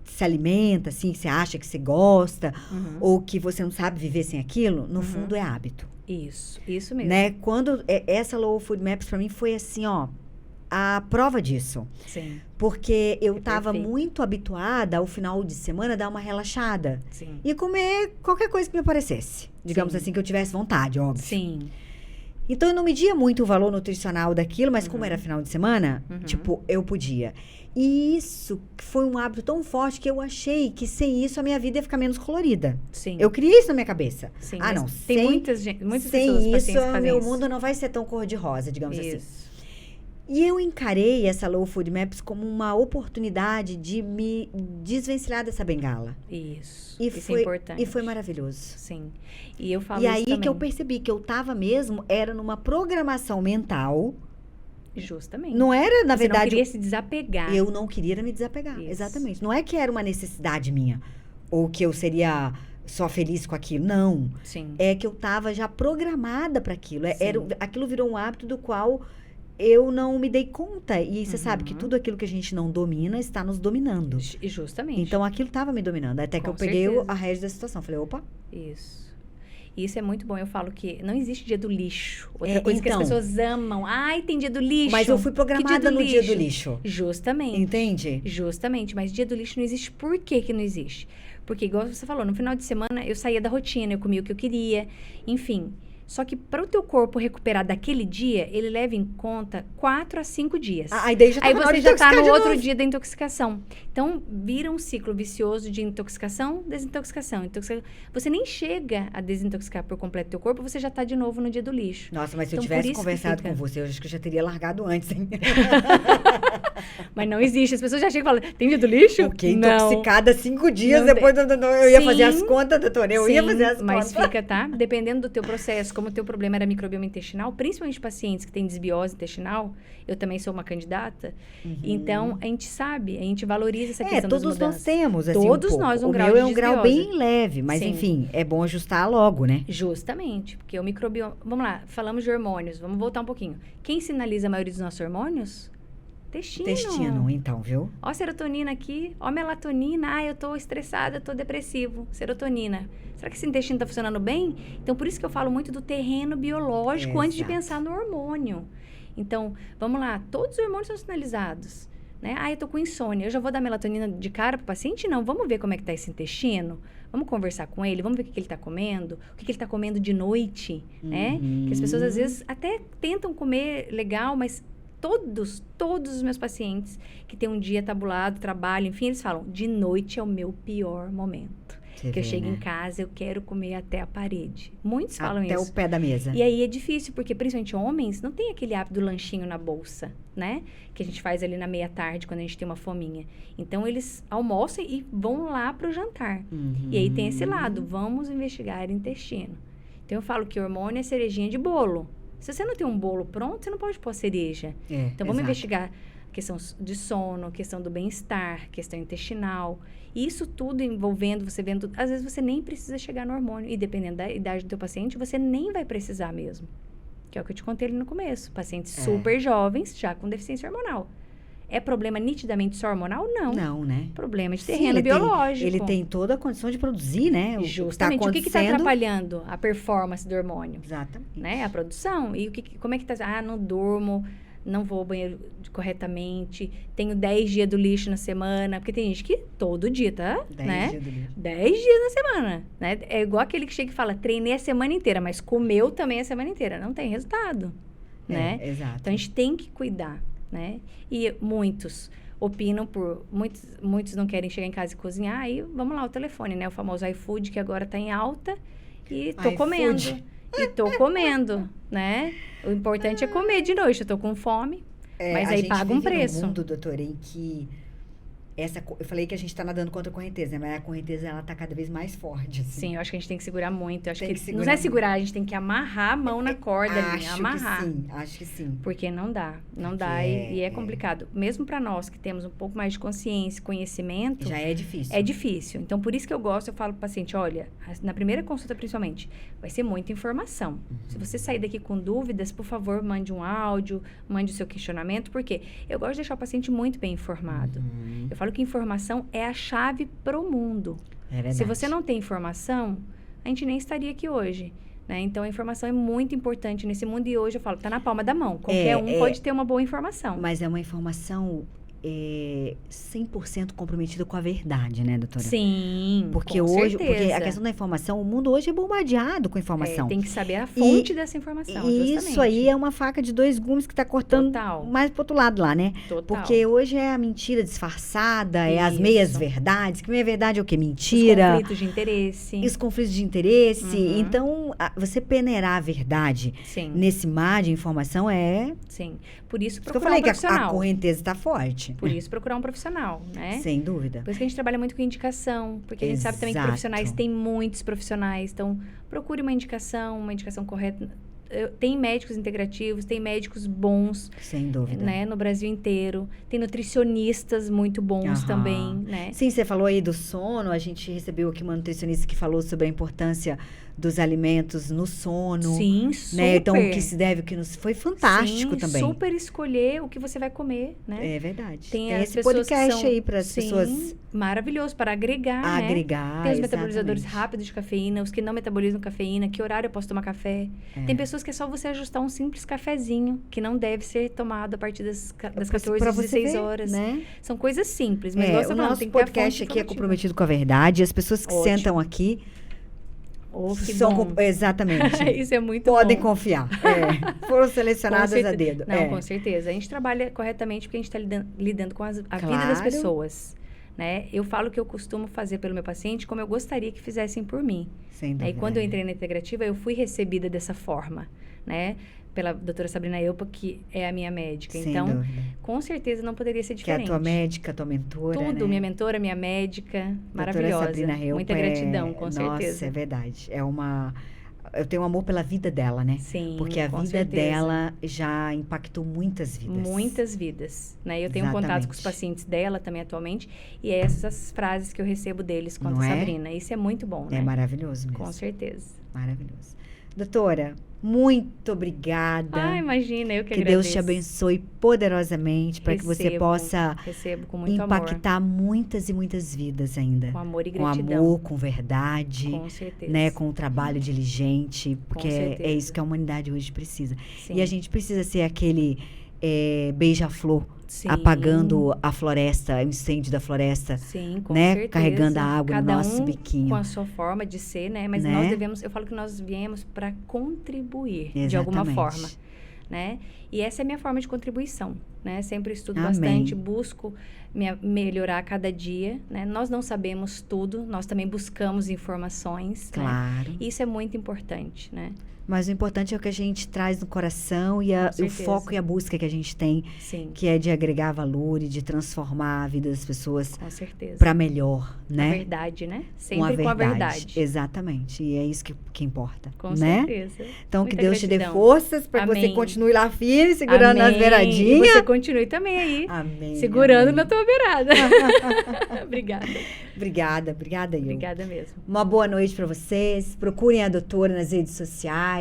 se alimenta, assim, que você acha que você gosta, ou que você não sabe viver sem aquilo, no fundo é hábito. Isso mesmo. Né? Quando essa Low Food Maps pra mim foi assim, ó, a prova disso. Sim. Porque eu tava muito habituada ao final de semana dar uma relaxada. Sim. E comer qualquer coisa que me aparecesse. Digamos assim, que eu tivesse vontade, óbvio. Sim. Então, eu não media muito o valor nutricional daquilo, mas como era final de semana, tipo, eu podia. E isso foi um hábito tão forte que eu achei que sem isso a minha vida ia ficar menos colorida. Sim. Eu criei isso na minha cabeça. Sim, não, tem muitas pessoas, sem isso, que meu mundo não vai ser tão cor-de-rosa, digamos assim. E eu encarei essa Low Food Maps como uma oportunidade de me desvencilhar dessa bengala. Isso Foi, é importante. E foi maravilhoso. Sim. E eu falo isso também. E aí que eu percebi que eu tava mesmo, era numa programação mental. Justamente. Não era, na Você verdade... não queria se desapegar. Eu não queria me desapegar, Isso. exatamente. Não é que era uma necessidade minha, ou que eu seria só feliz com aquilo, não. Sim. É que eu tava já programada para aquilo. Aquilo virou um hábito do qual... eu não me dei conta. E você sabe que tudo aquilo que a gente não domina está nos dominando. Justamente. Então, aquilo estava me dominando. Até que eu peguei a rédea da situação. Falei, opa. Isso é muito bom. Eu falo que não existe dia do lixo. Outra coisa que as pessoas amam. Ai, tem dia do lixo. Mas eu fui programada no dia do lixo. Justamente. Entende? Justamente. Mas dia do lixo não existe. Por que não existe? Porque, igual você falou, no final de semana eu saía da rotina, eu comia o que eu queria. Enfim... Só que para o teu corpo recuperar daquele dia, ele leva em conta 4 a 5 dias. Aí você já está no outro dia da intoxicação. Então, vira um ciclo vicioso de intoxicação, desintoxicação. Você nem chega a desintoxicar por completo teu corpo, você já está de novo no dia do lixo. Nossa, mas se eu tivesse conversado com você, eu acho que eu já teria largado antes, hein? Mas não existe. As pessoas já chegam e falam, tem dia do lixo? Fiquei intoxicada 5 dias depois. Eu ia fazer as contas, doutora. Eu ia fazer as contas. Mas fica, tá? Dependendo do teu processo, como o teu problema era microbioma intestinal, principalmente pacientes que têm desbiose intestinal, eu também sou uma candidata, então a gente sabe, a gente valoriza essa questão das mudanças. Todos nós temos, assim, todos nós um grau de desbiose. O meu é um grau bem leve, mas enfim, é bom ajustar logo, né? Justamente, porque o microbioma... Vamos lá, falamos de hormônios, vamos voltar um pouquinho. Quem sinaliza a maioria dos nossos hormônios? Intestino, então, viu? Ó a serotonina aqui, ó a melatonina, eu tô estressada, eu tô depressivo. Serotonina. Será que esse intestino tá funcionando bem? Então, por isso que eu falo muito do terreno biológico antes de pensar no hormônio. Então, vamos lá, todos os hormônios são sinalizados, né? Eu tô com insônia, eu já vou dar melatonina de cara pro paciente? Não, vamos ver como é que tá esse intestino? Vamos conversar com ele, vamos ver o que ele tá comendo, o que ele tá comendo de noite, né? Que as pessoas, às vezes, até tentam comer legal, mas... Todos os meus pacientes que têm um dia tabulado, trabalho, enfim, eles falam, de noite é o meu pior momento. Eu chego em casa, eu quero comer até a parede. Muitos falam isso. Até o pé da mesa. E aí é difícil, porque principalmente homens não tem aquele hábito do lanchinho na bolsa, né? Que a gente faz ali na meia-tarde, quando a gente tem uma fominha. Então, eles almoçam e vão lá pro jantar. E aí tem esse lado, vamos investigar intestino. Então, eu falo que hormônio é cerejinha de bolo. Se você não tem um bolo pronto, você não pode pôr cereja. Então, vamos investigar a questão de sono, questão do bem-estar, questão intestinal. E isso tudo envolvendo, você vendo... Às vezes, você nem precisa chegar no hormônio. E dependendo da idade do teu paciente, você nem vai precisar mesmo. Que é o que eu te contei ali no começo. Pacientes super jovens, já com deficiência hormonal. É problema nitidamente só hormonal? Não. Não, né? Problema de terreno biológico. Ele tem toda a condição de produzir, né? Justamente. O que está atrapalhando a performance do hormônio? Exatamente. Né? A produção. E como é que tá? Não durmo, não vou ao banheiro corretamente, tenho 10 dias do lixo na semana. Porque tem gente que todo dia, tá? 10 dias do lixo. 10 dias na semana. Né? É igual aquele que chega e fala, treinei a semana inteira, mas comeu também a semana inteira. Não tem resultado. Né? Exato. Então, a gente tem que cuidar. Né? E muitos opinam muitos não querem chegar em casa e cozinhar, aí vamos lá, o telefone, né? O famoso iFood, que agora tá em alta, e tô comendo. E tô comendo, né? O importante é comer de noite, eu tô com fome, mas aí paga um preço. Num mundo, doutora, em que eu falei que a gente está nadando contra a correnteza, né? Mas a correnteza, ela tá cada vez mais forte, assim. Sim, eu acho que a gente tem que segurar muito. Eu acho que não é segurar, a gente tem que amarrar a mão na corda ali, amarrar. Acho que sim. Porque não dá e é complicado. Mesmo para nós que temos um pouco mais de consciência, conhecimento... Já é difícil. É difícil. Então, por isso que eu falo pro paciente, olha, na primeira consulta principalmente, vai ser muita informação. Se você sair daqui com dúvidas, por favor, mande um áudio, mande o seu questionamento, porque eu gosto de deixar o paciente muito bem informado. Eu falo que informação é a chave pro mundo. É verdade. Se você não tem informação, a gente nem estaria aqui hoje. Né? Então, a informação é muito importante nesse mundo. E hoje eu falo, tá na palma da mão. Qualquer um pode ter uma boa informação. Mas é uma informação 100% comprometida com a verdade, né, doutora? Sim, porque com hoje, certeza. Porque a questão da informação, o mundo hoje é bombardeado com informação. Tem que saber a fonte dessa informação, e justamente. Isso aí é uma faca de 2 gumes que tá cortando mais pro outro lado lá, né? Total. Porque hoje é a mentira disfarçada, é as meias verdades, que meia verdade é o quê? Mentira. Os conflitos de interesse. Os conflitos de interesse. Então, você peneirar a verdade nesse mar de informação Sim. Por isso, procurar um profissional. Eu falei que a correnteza está forte. Por isso, procurar um profissional, né? Sem dúvida. Por isso que a gente trabalha muito com indicação, porque a gente sabe também que profissionais, tem muitos profissionais. Então, procure uma indicação correta. Tem médicos integrativos, tem médicos bons. Sem dúvida. Né, no Brasil inteiro. Tem nutricionistas muito bons também, né? Sim, você falou aí do sono. A gente recebeu aqui uma nutricionista que falou sobre a importância dos alimentos no sono. Sim, super. Né? Então, o que se deve, o que nos... Foi fantástico também. Super escolher o que você vai comer, né? É verdade. Tem esse podcast aí para as pessoas... Maravilhoso, para agregar, né? Tem os metabolizadores rápidos de cafeína, os que não metabolizam cafeína, que horário eu posso tomar café. Tem pessoas que é só você ajustar um simples cafezinho, que não deve ser tomado a partir das 14 às 16 horas. Né? São coisas simples, mas o nosso podcast aqui é comprometido com a verdade. As pessoas que sentam aqui exatamente. Isso é muito Podem bom. Confiar. Foram selecionadas a dedo. Não, com certeza. A gente trabalha corretamente porque a gente está lidando com a vida das pessoas. Né? Eu falo que eu costumo fazer pelo meu paciente como eu gostaria que fizessem por mim. Sem dúvida. E quando eu entrei na integrativa, eu fui recebida dessa forma, né? Pela doutora Sabrina Elpa, que é a minha médica. Sem então, dúvida. Com certeza não poderia ser diferente. Que é a tua médica, a tua mentora, Tudo, né? minha mentora, minha médica, maravilhosa. Sabrina Elpa muita gratidão, com certeza. Nossa, é verdade. Eu tenho amor pela vida dela, né? Sim, porque a vida dela já impactou muitas vidas. Muitas vidas, né? Eu tenho contato com os pacientes dela também atualmente, e é essas frases que eu recebo deles quanto a Sabrina. Isso é muito bom, né? É maravilhoso mesmo. Com certeza. Maravilhoso. Doutora, muito obrigada. Imagina, eu que agradeço. Que Deus te abençoe poderosamente para que você possa com muito impactar muitas e muitas vidas ainda. Com amor e gratidão. Com amor, com verdade. Com certeza. Né? Com um trabalho diligente, porque é isso que a humanidade hoje precisa. Sim. E a gente precisa ser aquele beija-flor. Apagando a floresta, o incêndio da floresta. Sim, com né? certeza. Carregando a água no nosso biquinho. Com a sua forma de ser, né? Mas nós devemos, eu falo que nós viemos para contribuir de alguma forma, né? E essa é a minha forma de contribuição, né? Sempre estudo bastante, busco melhorar a cada dia, né? Nós não sabemos tudo, nós também buscamos informações, claro. Né? Isso é muito importante, né? Mas o importante é o que a gente traz no coração e o foco e a busca que a gente tem, que é de agregar valor e de transformar a vida das pessoas para melhor, né? A verdade, né? Sempre com a verdade. Exatamente. E é isso que importa, com né? certeza. Então, que Deus te dê forças para que você continue lá firme, segurando nas beiradinhas. E você continue também aí, segurando na tua beirada. Obrigada. Obrigada, Ilma. Obrigada mesmo. Uma boa noite para vocês. Procurem a doutora nas redes sociais.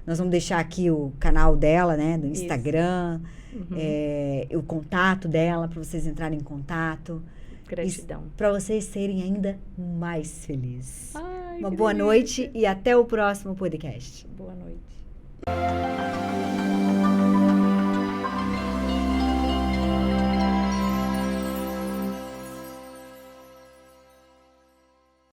Nós vamos deixar aqui o canal dela, né, no Instagram. o contato dela, para vocês entrarem em contato. Gratidão. Para vocês serem ainda mais felizes. Ai, uma boa noite e até o próximo podcast. Boa noite.